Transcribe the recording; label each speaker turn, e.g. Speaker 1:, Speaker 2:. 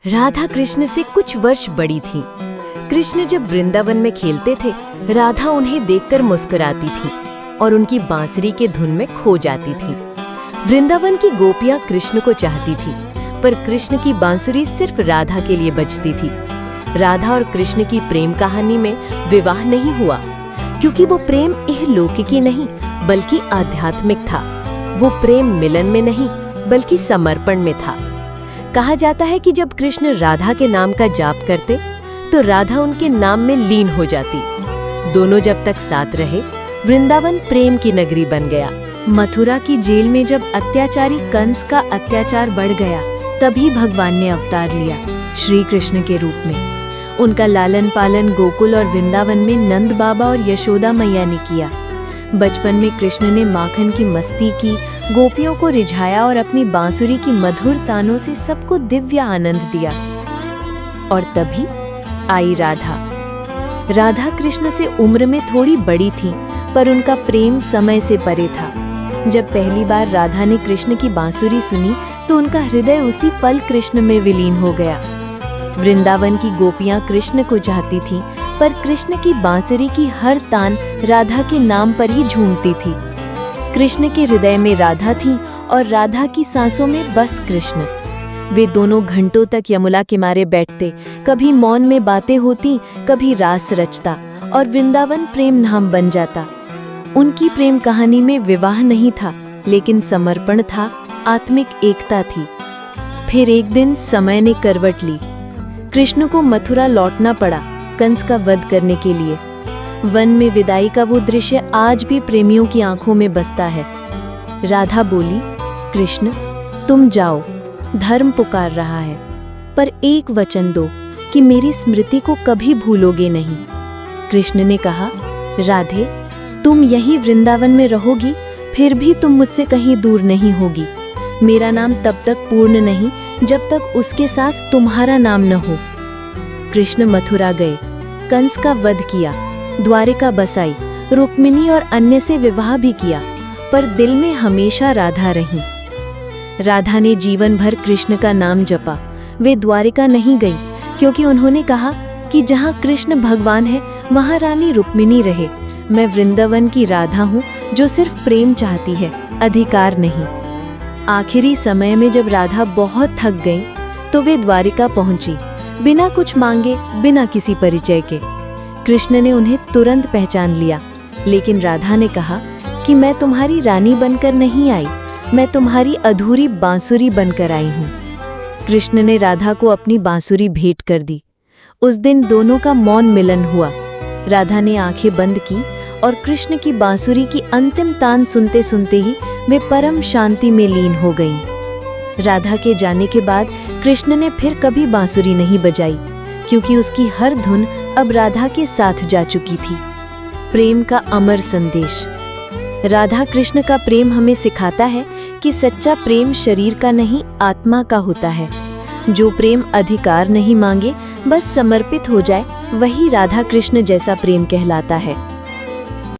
Speaker 1: राधा कृष्ण से कुछ वर्ष बड़ी थीं। कृष्ण जब वृंदावन में खेलते थे, राधा उन्हें देखकर मुस्कुराती थी और उनकी बांसुरी के धुन में खो जाती थी। वृंदावन की गोपियां कृष्ण को चाहती थी, पर कृष्ण की बांसुरी सिर्फ राधा के लिए बजती थी। राधा और कृष्ण की प्रेम कहानी में विवाह नहीं हुआ, क्योंकि वो प्रेम इहलौकिकी नहीं बल्कि आध्यात्मिक था। वो प्रेम मिलन में नहीं बल्कि समर्पण में था। कहा जाता है कि जब कृष्ण राधा के नाम का जाप करते तो राधा उनके नाम में लीन हो जाती। दोनों जब तक साथ रहे, वृंदावन प्रेम की नगरी बन गया।
Speaker 2: मथुरा की जेल में जब अत्याचारी कंस का अत्याचार बढ़ गया, तभी भगवान ने अवतार लिया श्री कृष्ण के रूप में। उनका लालन पालन गोकुल और वृंदावन में नंद बाबा और यशोदा मैया ने किया। बचपन में कृष्ण ने माखन की मस्ती की, गोपियों को रिझाया और अपनी बांसुरी की मधुर तानों से सबको दिव्य आनंद दिया। और तभी आई राधा। राधा कृष्ण से उम्र में थोड़ी बड़ी थी, पर उनका प्रेम समय से परे था। जब पहली बार राधा ने कृष्ण की बांसुरी सुनी तो उनका हृदय उसी पल कृष्ण में विलीन हो गया। वृंदावन की गोपियां कृष्ण को चाहती थीं, पर कृष्ण की बांसुरी की हर तान राधा के नाम पर ही झूमती थी। कृष्ण के हृदय में राधा थी और राधा की सांसों में बस कृष्ण। वे दोनों घंटों तक यमुना किनारे बैठते, कभी मौन में बातें होती, कभी रास रचता और वृंदावन प्रेम धाम बन जाता। उनकी प्रेम कहानी में विवाह नहीं था, लेकिन समर्पण था, आत्मिक एकता थी। फिर एक दिन समय ने करवट ली। कृष्ण को मथुरा लौटना पड़ा कंस का वध करने के लिए। वन में विदाई का वो दृश्य आज भी प्रेमियों की आंखों में बसता है। राधा बोली, कृष्ण तुम जाओ, धर्म पुकार रहा है, पर एक वचन दो कि मेरी स्मृति को कभी भूलोगे नहीं। कृष्ण ने कहा, राधे तुम यहीं वृंदावन में रहोगी, फिर भी तुम मुझसे कहीं दूर नहीं होगी। मेरा नाम तब तक पूर्ण नहीं जब तक उसके साथ तुम्हारा नाम न हो। कृष्ण मथुरा गए, कंस का वध किया, द्वारिका बसाई, रुक्मिणी और अन्य से विवाह भी किया, पर दिल में हमेशा राधा रही। राधा ने जीवन भर कृष्ण का नाम जपा। वे द्वारिका नहीं गई, क्योंकि उन्होंने कहा कि जहाँ कृष्ण भगवान है वहाँ रानी रुक्मिणी रहे। मैं वृंदावन की राधा हूँ जो सिर्फ प्रेम चाहती है, अधिकार नहीं। आखिरी समय में जब राधा बहुत थक गई तो वे द्वारिका पहुंची, बिना कुछ मांगे, बिना किसी परिचय के। कृष्ण ने उन्हें तुरंत पहचान लिया, लेकिन राधा ने कहा कि मैं तुम्हारी रानी बनकर नहीं आई, मैं तुम्हारी अधूरी बांसुरी बनकर आई हूँ। कृष्ण ने राधा को अपनी बांसुरी भेंट कर दी। उस दिन दोनों का मौन मिलन हुआ। राधा ने आंखें बंद की और कृष्ण की बांसुरी की अंतिम तान सुनते सुनते ही वे परम शांति में लीन हो गईं। राधा के जाने के बाद कृष्ण ने फिर कभी बांसुरी नहीं बजाई, क्योंकि उसकी हर धुन अब राधा के साथ जा चुकी थी। प्रेम का अमर संदेश। राधा कृष्ण का प्रेम हमें सिखाता है कि सच्चा प्रेम शरीर का नहीं, आत्मा का होता है। जो प्रेम अधिकार नहीं मांगे, बस समर्पित हो जाए, वही राधा कृष्ण जैसा प्रेम कहलाता है।